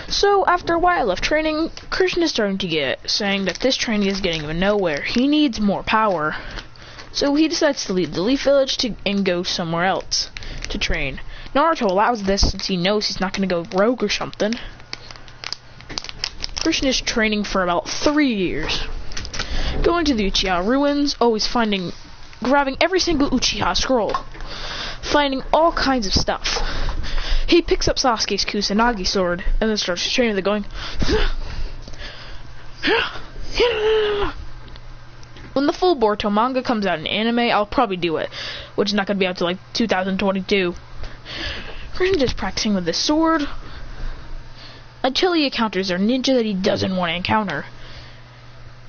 So after a while of training, Christian is starting to get saying that this training is getting him nowhere. He needs more power. So he decides to leave the Leaf Village and go somewhere else to train. Naruto allows this since he knows he's not going to go rogue or something. Christian is training for about 3 years. Going to the Uchiha ruins, always grabbing every single Uchiha scroll. Finding all kinds of stuff. He picks up Sasuke's Kusanagi sword and then starts training with it going. When the full Boruto manga comes out in anime, I'll probably do it, which is not going to be out till like 2022. Christian just practicing with this sword until he encounters a ninja that he doesn't want to encounter.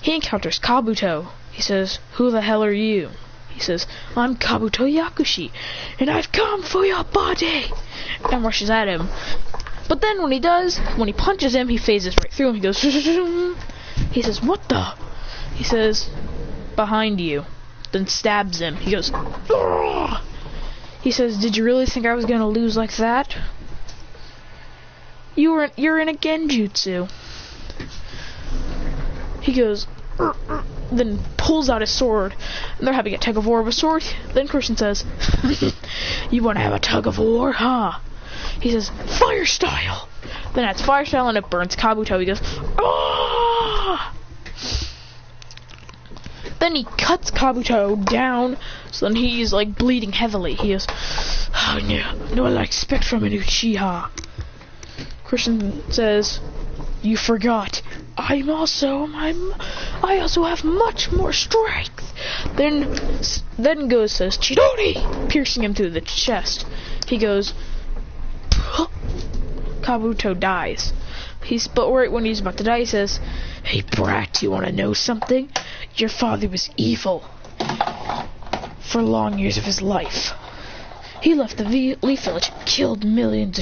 He encounters Kabuto. He says, "Who the hell are you?" He says, "I'm Kabuto Yakushi, and I've come for your body," and rushes at him. But then when he punches him, he phases right through him. He goes, he says, "What the?" He says, "Behind you," then stabs him. He goes, "Ugh!" He says, "Did you really think I was gonna lose like that? You're in a genjutsu." He goes, then pulls out his sword, and they're having a tug of war with a sword. Then Christian says, "You want to have a tug of war, huh?" He says, "Fire style." Then adds fire style, and it burns Kabuto. He goes, "Ah!" Then he cuts Kabuto down, so then he's like bleeding heavily. He goes, "Oh no, what I expect from an Uchiha." Christian says, "You forgot. I also have much more strength." Then goes says, "Chidori!" piercing him through the chest. He goes, Kabuto dies. But right when he's about to die, he says, "Hey brat, you want to know something? Your father was evil for long years of his life. He left the Leaf Village, killed thousands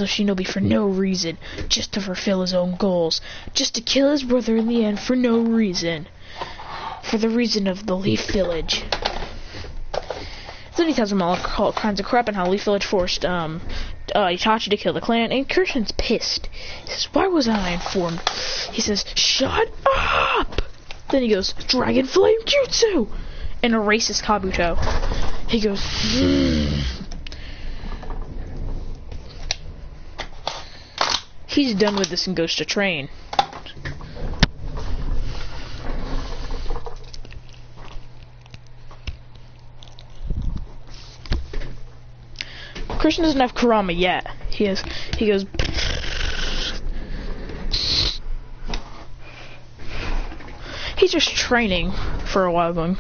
of shinobi for no reason, just to fulfill his own goals, just to kill his brother in the end for no reason, for the reason of the Leaf Village." Then he tells him all kinds of crap and how Leaf Village forced Itachi to kill the clan, and Christian's pissed. He says, "Why wasn't I informed?" He says, "Shut up!" Then he goes, "Dragon Flame Jutsu!" and erases Kabuto. He goes, He's done with this and goes to train. Christian doesn't have Kurama yet. He goes, he's just training for a while going,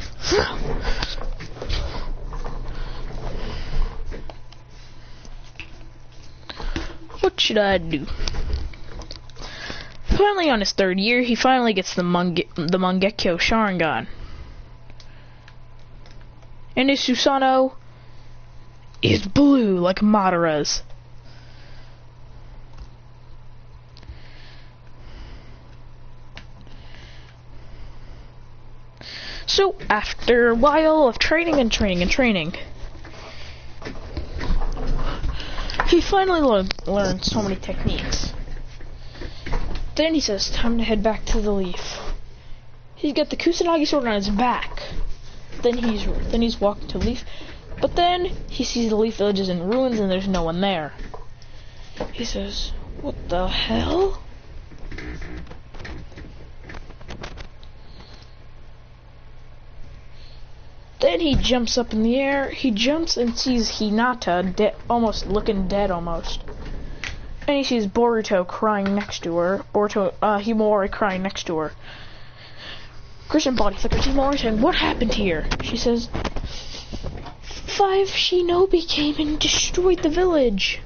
what should I do? Finally, on his 3rd year, he finally gets the Mangekyo Sharingan. And his Susanoo is blue like Madara's. So, after a while of training, he finally learned so many techniques. Then he says, time to head back to the Leaf. He's got the Kusanagi sword on his back. Then he's walking to Leaf. But then he sees the Leaf Village is in ruins and there's no one there. He says, what the hell? Then he jumps up in the air. He jumps and sees Hinata almost looking dead almost. And he sees Boruto crying next to her. Himori crying next to her. Christian body flickers Himori saying, what happened here? She says, 5 shinobi came and destroyed the village.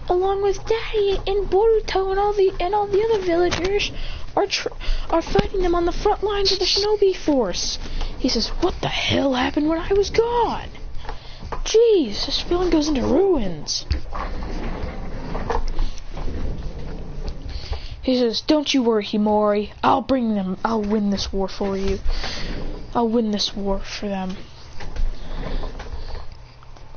Along with Daddy and Boruto and all the other villagers are fighting them on the front lines of the shinobi force. He says, what the hell happened when I was gone? Jeez, this feeling goes into ruins. He says, don't you worry, Himori. I'll bring them. I'll win this war for you. I'll win this war for them.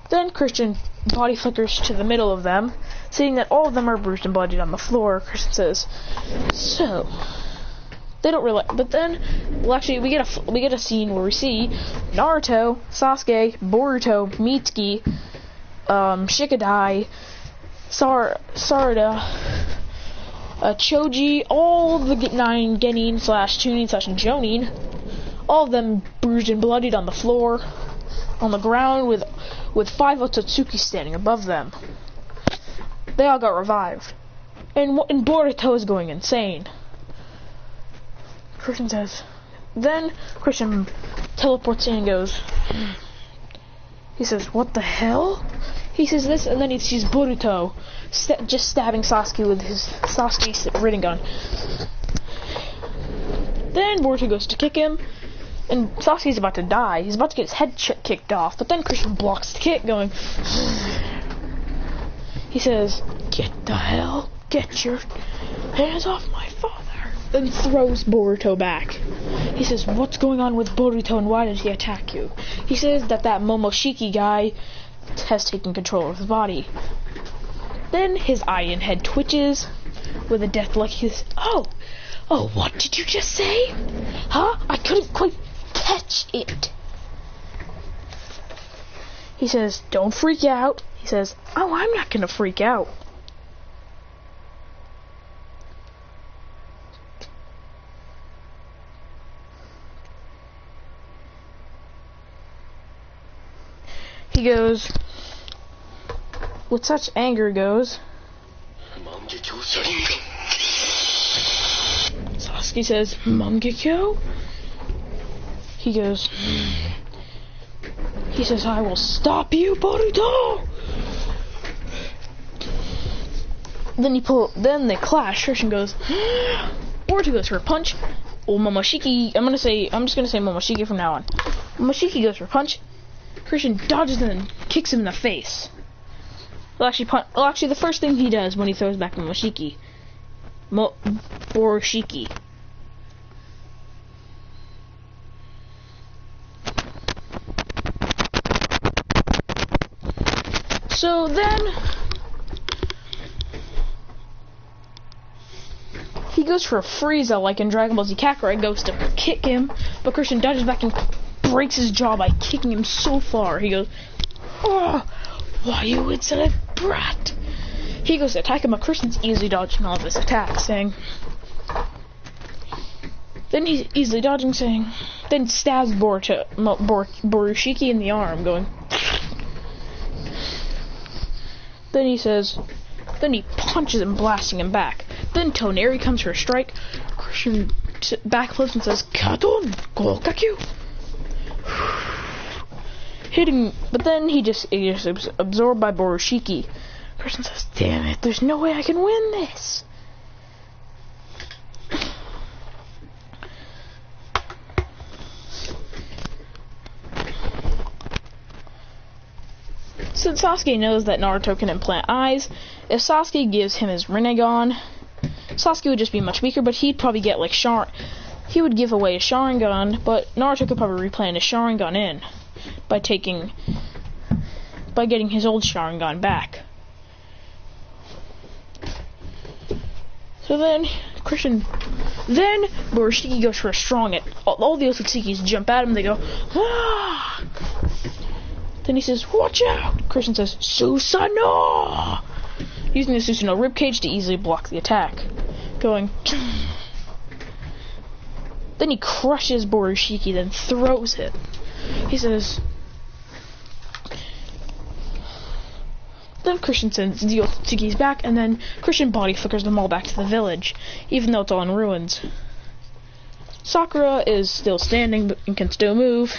Then Christian body flickers to the middle of them, Seeing that all of them are bruised and bloodied on the floor, Christian says, so, they don't realize, but then, well, actually, we get a scene where we see Naruto, Sasuke, Boruto, Mitsuki, Shikadai, Sarada, Choji, all the 9 Genin / Chunin / Jonin, all of them bruised and bloodied on the floor, on the ground, with 5 Otsutsuki standing above them. They all got revived. And Boruto is going insane. Christian says, then Christian teleports in and goes, he says, what the hell? He says this, and then he sees Boruto just stabbing Sasuke with his Sasuke ridden gun. Then Boruto goes to kick him, and Sasuke's about to die. He's about to get his head kicked off, but then Christian blocks the kick, going, he says, get your hands off my father. Then throws Boruto back. He says, what's going on with Boruto and why did he attack you? He says that Momoshiki guy has taken control of his body. Then his eye and head twitches with a death look. He says, oh, what did you just say? Huh? I couldn't quite catch it. He says, don't freak out. He says, oh, I'm not gonna freak out. He goes, with such anger, goes, Sasuke says, Mangekyo? He goes, he says, I will stop you, Boruto! Then they clash. Christian goes, Boruto goes for a punch. Well, Momoshiki, I'm just gonna say Momoshiki from now on. Momoshiki goes for a punch. Christian dodges and then kicks him in the face. Well, actually, the first thing he does when he throws back Momoshiki, Borushiki. So then he goes for a Frieza like in Dragon Ball Z Kakarot, goes to kick him, but Christian dodges back and breaks his jaw by kicking him so far. He goes, oh, why you insolent brat? He goes to attack him, but Christian's easily dodging all of his attacks, saying, then he's easily dodging, saying, then stabs Borushiki in the arm, going, then he says, then he punches him, blasting him back. Then Toneri comes for a strike. Christian backflips and says, Katon, Gokakyu. Hitting, but then he just absorbed by Borushiki. Christian says, damn it, there's no way I can win this. Since Sasuke knows that Naruto can implant eyes, if Sasuke gives him his Rinnegan, Sasuke would just be much weaker, but he'd probably get like he would give away a Sharingan, but Naruto could probably replant his Sharingan in by getting his old Sharingan back. So then Borushiki goes for a strong hit. All the Otsutsuki's jump at him, they go, ah! Then he says, watch out! Christian says, Susanoo! Using the Susanoo ribcage to easily block the attack. Going, then he crushes Borushiki, then throws it. He says, then Christian sends the Otsutsuki's back, and then Christian body flickers them all back to the village, even though it's all in ruins. Sakura is still standing and can still move.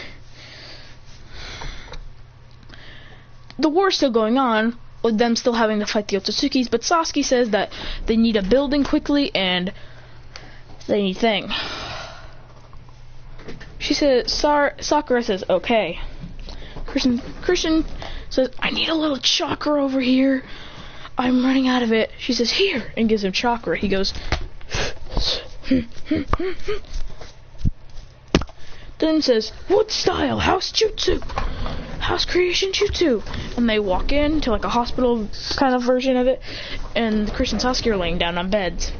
The war's still going on, with them still having to fight the Otsutsukis, but Sasuke says that they need a building quickly, and they need thing. She says, Sakura says, okay. Christian says, I need a little chakra over here. I'm running out of it. She says, here, and gives him chakra. He goes, then says, what style? House jutsu? House Creation Jutsu. And they walk in to like a hospital kind of version of it, and Chris and Sasuke are laying down on beds.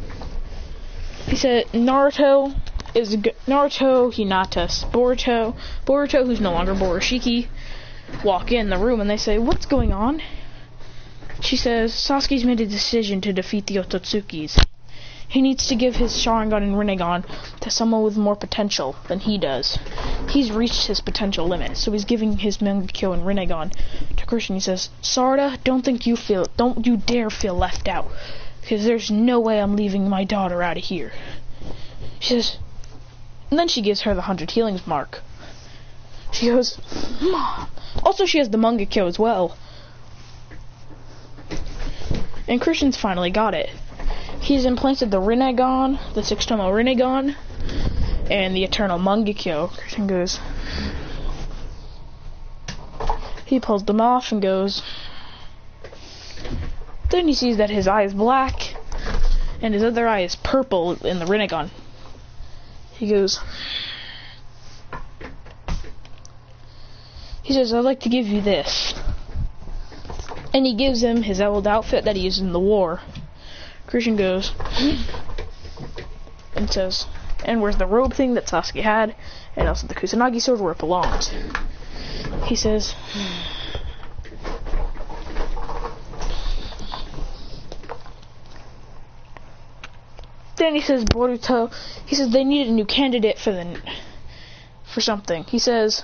He said Naruto, Hinata, Boruto, who's no longer Borushiki, walk in the room and they say, "What's going on?" She says, "Sasuke's made a decision to defeat the Ototsukis. He needs to give his Sharingan and Rinnegan to someone with more potential than he does. He's reached his potential limit, so he's giving his Mangekyo and Rinnegan to Christian." He says, "Sarda, don't you dare feel left out, because there's no way I'm leaving my daughter out of here." She says, and then she gives her the 100 healings mark. She goes, "Mom." Also, she has the Mangekyo as well. And Christian's finally got it. He's implanted the Rinnegan, the 6-tomo Rinnegan, and the Eternal Mangekyo. Christian goes, he pulls them off and goes, then he sees that his eye is black, and his other eye is purple in the Rinnegan. He goes, he says, "I'd like to give you this." And he gives him his old outfit that he used in the war. Christian goes, and says, and where's the robe thing that Sasuke had, and also the Kusanagi sword where it belongs. He says, then he says, Boruto, he says they needed a new candidate for something. He says,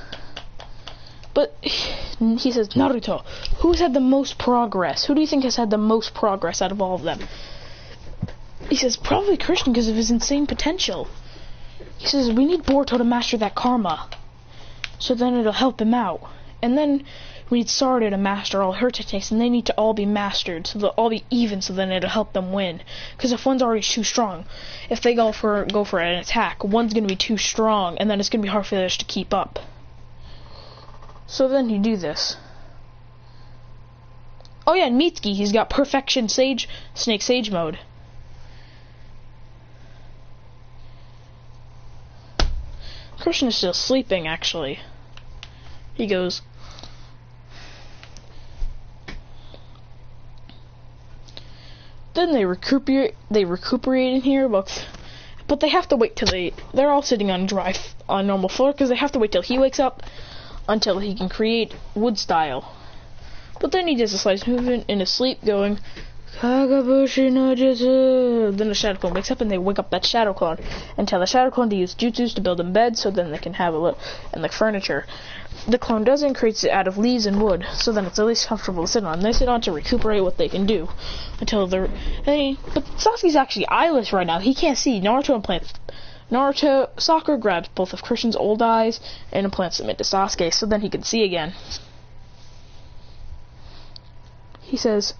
Naruto, who's had the most progress? Who do you think has had the most progress out of all of them? He says, probably Christian because of his insane potential. He says, we need Boruto to master that karma, so then it'll help him out. And then we need Sarda to master all her techniques, and they need to all be mastered, so they'll all be even, so then it'll help them win. Because if one's already too strong, if they go for an attack, one's going to be too strong, and then it's going to be hard for the others to keep up. So then you do this. Oh yeah, and Mitsuki, he's got Perfection Snake Sage mode. Christian is still sleeping, actually. He goes, then they recuperate in here, but they have to wait till they're all sitting on normal floor, because they have to wait till he wakes up until he can create wood style. But then he does a slice movement in his sleep going, Kagabushi no Jutsu. Then the Shadow Clone wakes up and they wake up that Shadow Clone and tell the Shadow Clone to use jutsus to build them beds, so then they can have a look and like furniture. The clone does and creates it out of leaves and wood, so then it's at least comfortable to sit on. They sit on to recuperate what they can do until they're. But Sasuke's actually eyeless right now. He can't see. Sakura grabs both of Christian's old eyes and implants them into Sasuke, so then he can see again. He says,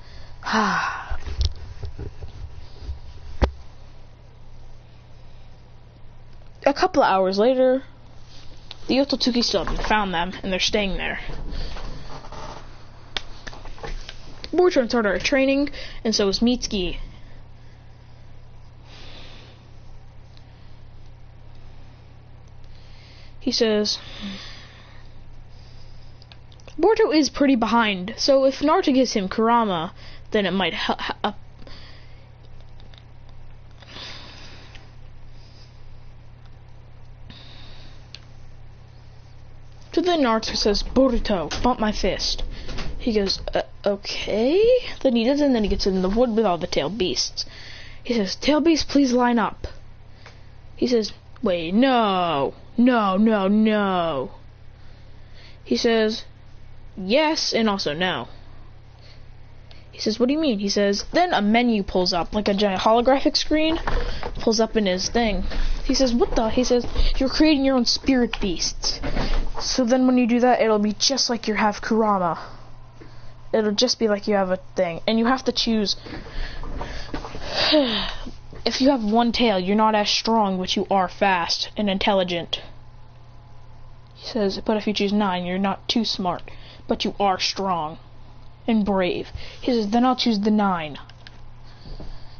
A couple of hours later, the Ototsukis still haven't found them, and they're staying there. Boruto and Sarda are training, and so is Mitsuki. He says, Boruto is pretty behind, so if Naruto gives him Kurama, then it might help. So then Naruto says, Boruto, bump my fist. He goes, okay. Then he does, and then he gets in the wood with all the tailed beasts. He says, tail beasts, please line up. He says, wait, no. He says, yes, and also no. He says, what do you mean? He says, then a menu pulls up, like a giant holographic screen, pulls up in his thing. He says, what the? He says, you're creating your own spirit beasts. So then when you do that, it'll be just like you have Kurama. It'll just be like you have a thing. And you have to choose. If you have one tail, you're not as strong, but you are fast and intelligent. He says, but if you choose 9, you're not too smart, but you are strong and brave. He says, then I'll choose the 9.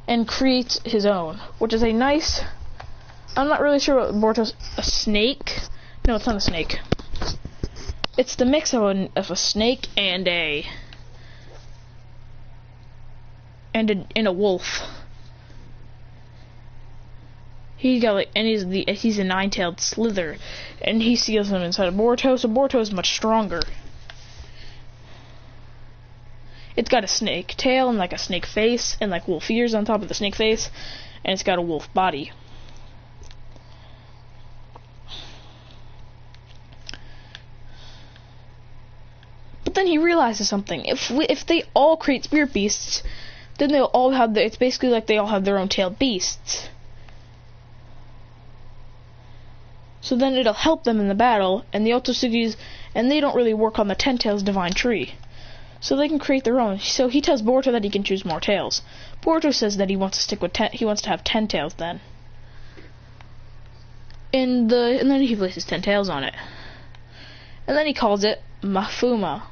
And creates his own, which is a nice... I'm not really sure what Boruto's... A snake? No, it's not a snake. It's the mix of a snake and a wolf. He's a nine-tailed slither, and he seals him inside of Boruto. So Boruto is much stronger. It's got a snake tail and like a snake face and like wolf ears on top of the snake face, and it's got a wolf body. But then he realizes something. If they all create spirit beasts, then they'll all have it's basically like they all have their own tailed beasts. So then it'll help them in the battle, and the Ototsukis, and they don't really work on the 10 tails divine tree. So they can create their own. So he tells Boruto that he can choose more tails. Boruto says that he wants to stick with he wants to have 10 tails then. And then he places 10 tails on it. And then he calls it Mafuba,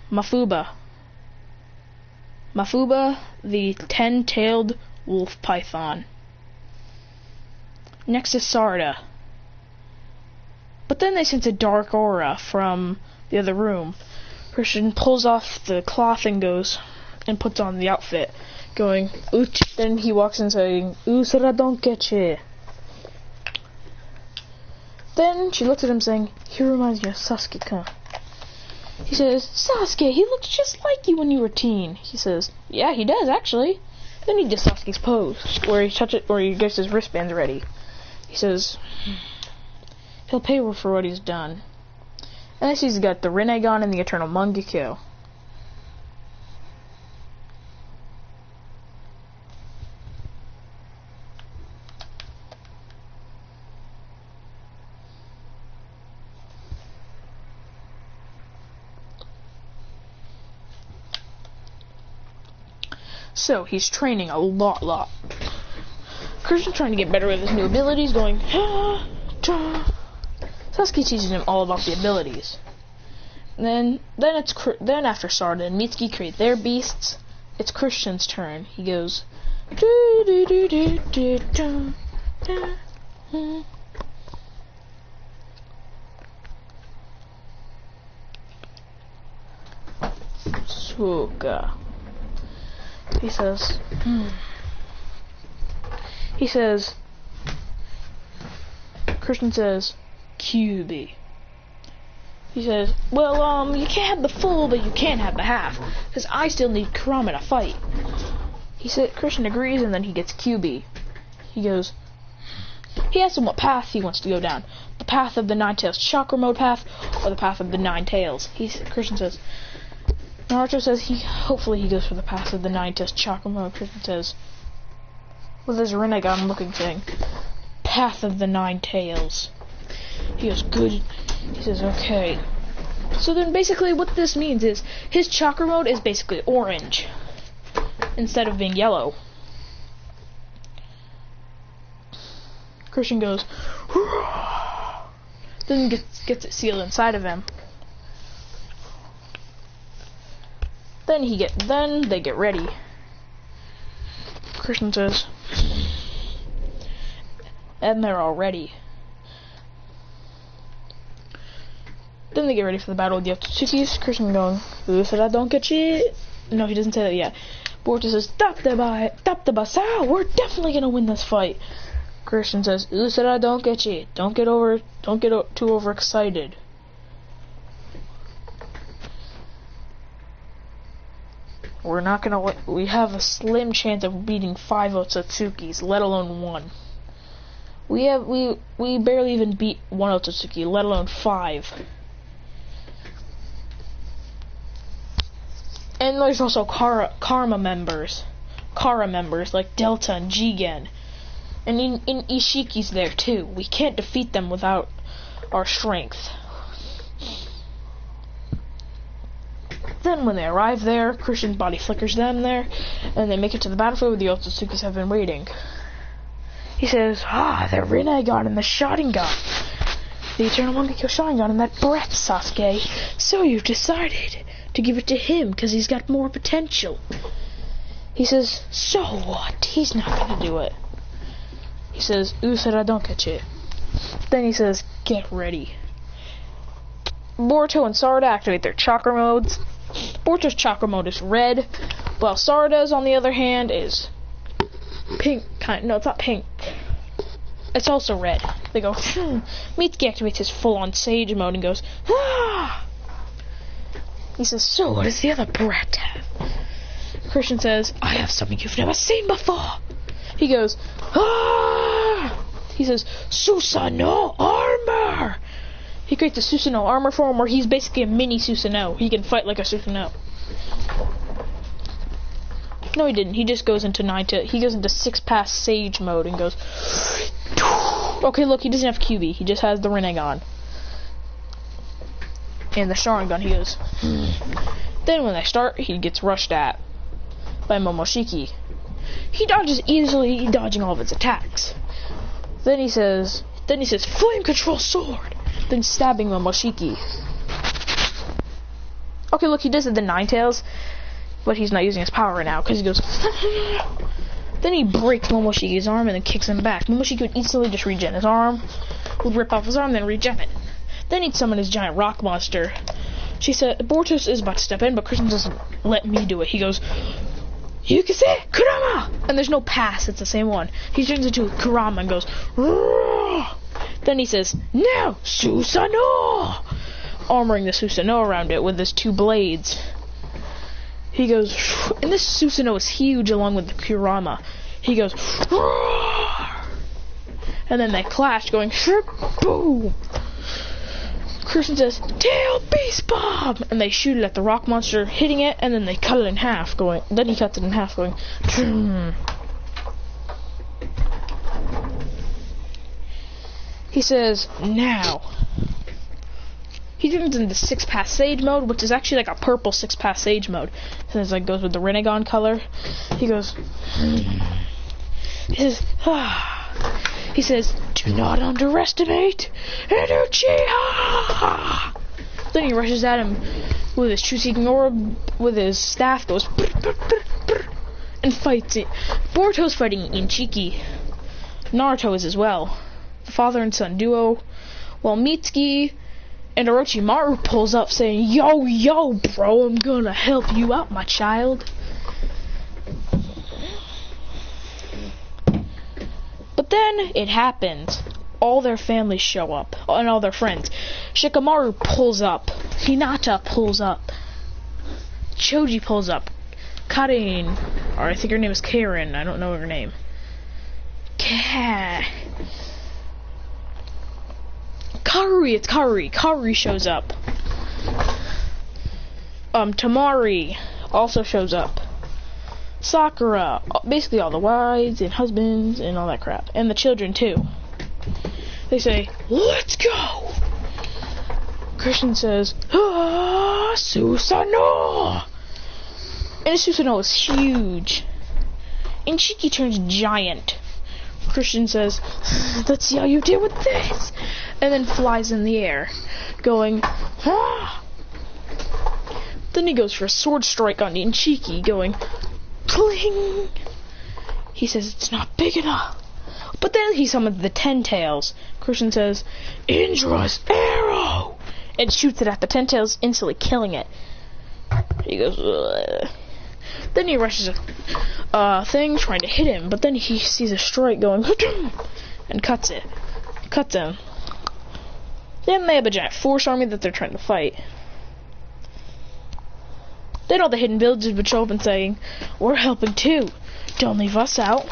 the 10-tailed wolf python. Next is Sarda. But then they sense a dark aura from the other room. Christian pulls off the cloth and puts on the outfit, going, Uch. Then he walks in saying, Usara donkeche. Then she looks at him saying, he reminds me of Sasuke-kun. He says, Sasuke, he looks just like you when you were a teen. He says, yeah, he does, actually. Then he does Sasuke's pose, where he gets his wristbands ready. He says, he'll pay for what he's done. And then she's got the Rinnegan and the Eternal Mangekyo. So he's training a lot. Christian's trying to get better with his new abilities, going Sasuke teaches him all about the abilities. And then after Sarda and Mitsuki create their beasts, it's Christian's turn. He goes Suga. He says Christian says QB. He says, well, you can't have the full, but you can have the half, because I still need Kurama to fight. Christian agrees, and then he gets QB. He asks him what path he wants to go down. The path of the 9 tails chakra mode path, or the path of the 9 tails. Christian says, Naruto says hopefully he goes for the path of the 9 tails chakra mode. Christian says, with his Rinnegan looking thing, path of the 9 tails. He goes, good. He says, okay. So then basically what this means is his chakra mode is basically orange instead of being yellow. Christian goes, then gets it sealed inside of him. Then they get ready. Christian says, and they're all ready. Then they get ready for the battle with the Ototsukis. Christian going, who said I don't get you? No, he doesn't say that yet. Boruto says, stop the basao, we're definitely gonna win this fight. Christian says, who said I don't get you? Don't get too overexcited. We have a slim chance of beating 5 Otsutsukis, let alone 1. We barely even beat 1 Otsutsuki, let alone 5. And there's also Kara members like Delta and Jigen. And in Ishiki's there too. We can't defeat them without our strength. Then when they arrive there, Christian's body flickers them there, and they make it to the battlefield where the Ototsukis have been waiting. He says, the Rinnegan and the Sharingan. The Eternal Mangekyo Sharingan and that breath, Sasuke. So you've decided to give it to him because he's got more potential. He says, so what? He's not gonna do it. He says, Usara donkeche. Then he says, get ready. Boruto and Sarada activate their chakra modes. Boruto's chakra mode is red, while Sarada's, on the other hand, is pink. No, it's not pink. It's also red. They go, Mitsuki activates his full-on sage mode and goes, ah! He says, so what does the other brat have? Christian says, I have something you've never seen before. He goes, ah! He says, Susanoo armor! He creates a Susanoo armor form where he's basically a mini Susanoo. He can fight like a Susanoo. No, he didn't. He just goes into he goes into 6-pass sage mode and goes. Okay, look, he doesn't have QB. He just has the Rinnegan. And the Sharingan, he goes. Then when they start, he gets rushed at by Momoshiki. He dodges easily, dodging all of its attacks. Then he says, flame control sword. Then stabbing Momoshiki. Okay, look, he does it the Ninetales, but he's not using his power right now because he goes. Then he breaks Momoshiki's arm and then kicks him back. Momoshiki would instantly just regen his arm, would rip off his arm, then regen it. Then he'd summon his giant rock monster. She said, Boruto is about to step in, but Christian doesn't let me do it. He goes, Yukise, Kurama! And there's no pass, it's the same one. He turns into Kurama and goes, Roar! Then he says, now, Susanoo! Armoring the Susanoo around it with his 2 blades. He goes, and this Susanoo is huge along with the Kurama. He goes, roar! And then they clash, going, boom! Christian says, tail beast bomb! And they shoot it at the rock monster, hitting it, and then they cut it in half, going, then he cuts it in half, going, He says, now. He turns into 6-pass sage mode, which is actually like a purple 6-pass sage mode. Since it goes with the Rinnegan color. He goes, he says, ah. He says, do not underestimate Uchiha! Then he rushes at him with his true-seeking orb, with his staff, goes, and fights it. Boruto's fighting Inchiki. Naruto is as well. The father and son duo. While Mitsuki and Orochimaru pulls up saying, yo, bro, I'm gonna help you out, my child. But then it happens. All their families show up, and all their friends. Shikamaru pulls up. Hinata pulls up. Choji pulls up. Karin, or I think her name is Karen, I don't know her name. It's Karuri. Karuri shows up. Tamari also shows up. Sakura, basically all the wives and husbands and all that crap. And the children too. They say, let's go! Christian says, ah, Susanoo! And Susanoo is huge. And Shiki turns giant. Christian says, let's see how you deal with this! And then flies in the air, going, ah! Then he goes for a sword strike on Inchiki, going, cling! He says it's not big enough. But then he summons the 10 tails. Christian says, Indra's arrow! And shoots it at the 10 tails, instantly killing it. He goes, ugh. Then he rushes a thing trying to hit him, but then he sees a strike going, and cuts it. Cuts him. Then they have a giant force army that they're trying to fight. Then all the hidden villagers would show up and saying, we're helping too. Don't leave us out.